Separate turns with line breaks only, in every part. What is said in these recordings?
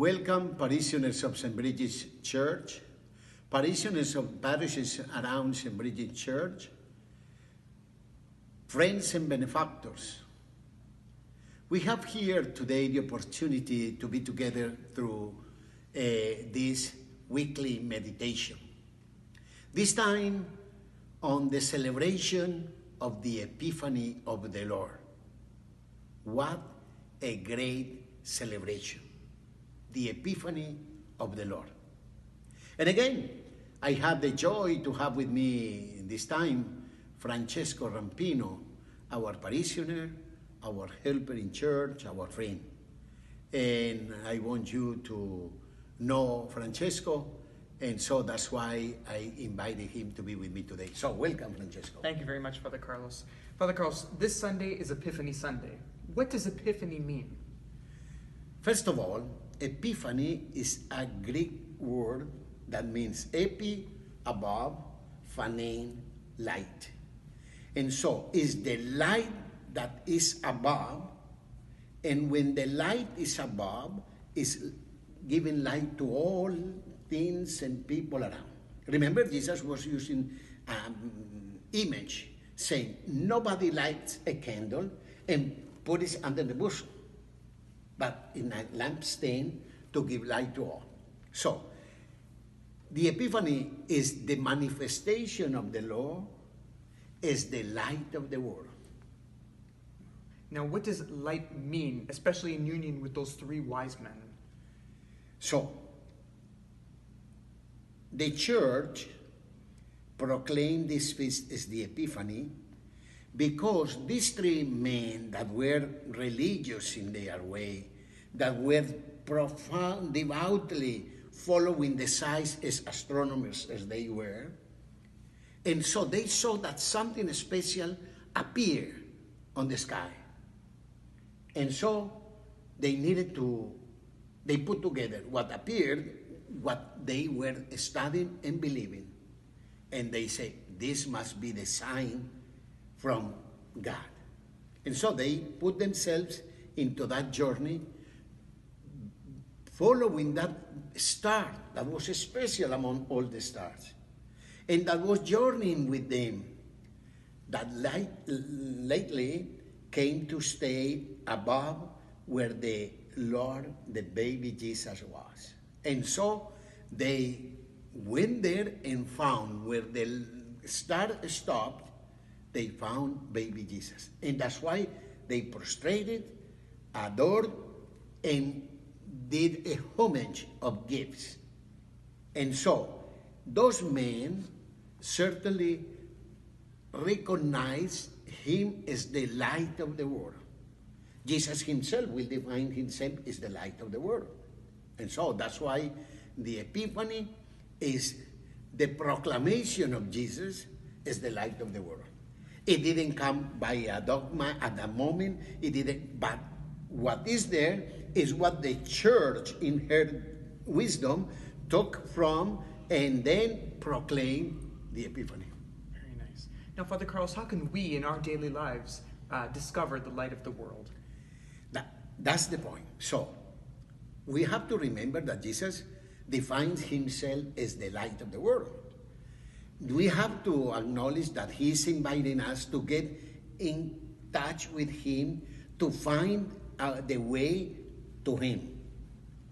Welcome, parishioners of St. Bridget's Church, parishioners of parishes around St. Bridget's Church, friends and benefactors. We have here today the opportunity to be together through this weekly meditation. This time on the celebration of the Epiphany of the Lord. What a great celebration. The Epiphany of the Lord. And again, I have the joy to have with me this time Francesco Rampino, our parishioner, our helper in church, our friend. And I want you to know Francesco, and so that's why I invited him to be with me today. So welcome, Francesco.
Thank you very much, Father Carlos. Father Carlos, this Sunday is Epiphany Sunday. What does Epiphany mean?
First of all, Epiphany is a Greek word that means epi, above, phanein, light. And so it's the light that is above, and when the light is above, it's giving light to all things and people around. Remember, Jesus was using image, saying, nobody lights a candle and put it under the bushel, but in a lampstand to give light to all. So, the Epiphany is the manifestation of the Lord, is the light of the world.
Now, what does light mean, especially in union with those three wise men?
So, the church proclaimed this feast as the Epiphany because these three men that were religious in their way, that were profound, devoutly following the signs as astronomers as they were, and so they saw that something special appeared on the sky. And so they put together what appeared, what they were studying and believing, and they say, this must be the sign from God. And so they put themselves into that journey, following that star that was special among all the stars, and that was journeying with them, that lately came to stay above where the Lord, the baby Jesus was. And so they went there and found where the star stopped, they found baby Jesus. And that's why they prostrated, adored, and did a homage of gifts. And so those men certainly recognized him as the light of the world. Jesus himself will define himself as the light of the world. And so that's why the Epiphany is the proclamation of Jesus as the light of the world. It didn't come by a dogma at that moment. It didn't, but what is there is what the church in her wisdom took from and then proclaimed the Epiphany.
Very nice. Now, Father Carlos, how can we in our daily lives discover the light of the world?
That's the point. So, we have to remember that Jesus defines himself as the light of the world. We have to acknowledge that he's inviting us to get in touch with him, to find the way to him,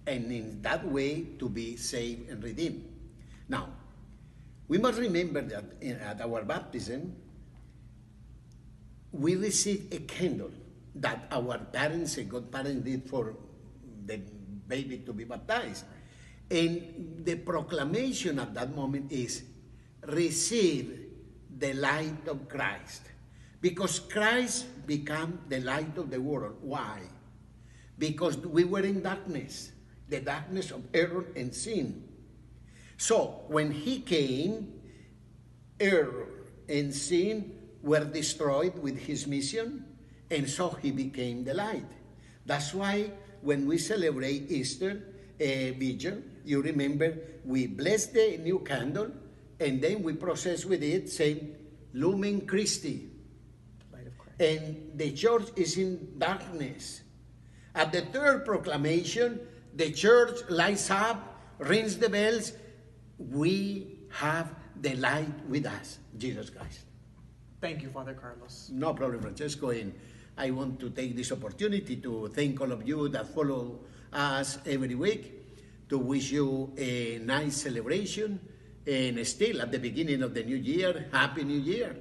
and in that way to be saved and redeemed. Now, we must remember that at our baptism, we received a candle that our parents and godparents did for the baby to be baptized. And the proclamation at that moment is, receive the light of Christ. Because Christ became the light of the world. Why? Because we were in darkness, the darkness of error and sin. So when he came, error and sin were destroyed with his mission, and so he became the light. That's why when we celebrate Easter vigil, you remember we bless the new candle, and then we process with it saying, Lumen Christi.
Light of Christ.
And the church is in darkness. At the third proclamation, the church lights up, rings the bells. We have the light with us, Jesus Christ.
Thank you, Father Carlos.
No problem, Francesco. And I want to take this opportunity to thank all of you that follow us every week, to wish you a nice celebration, and still at the beginning of the new year, Happy New Year.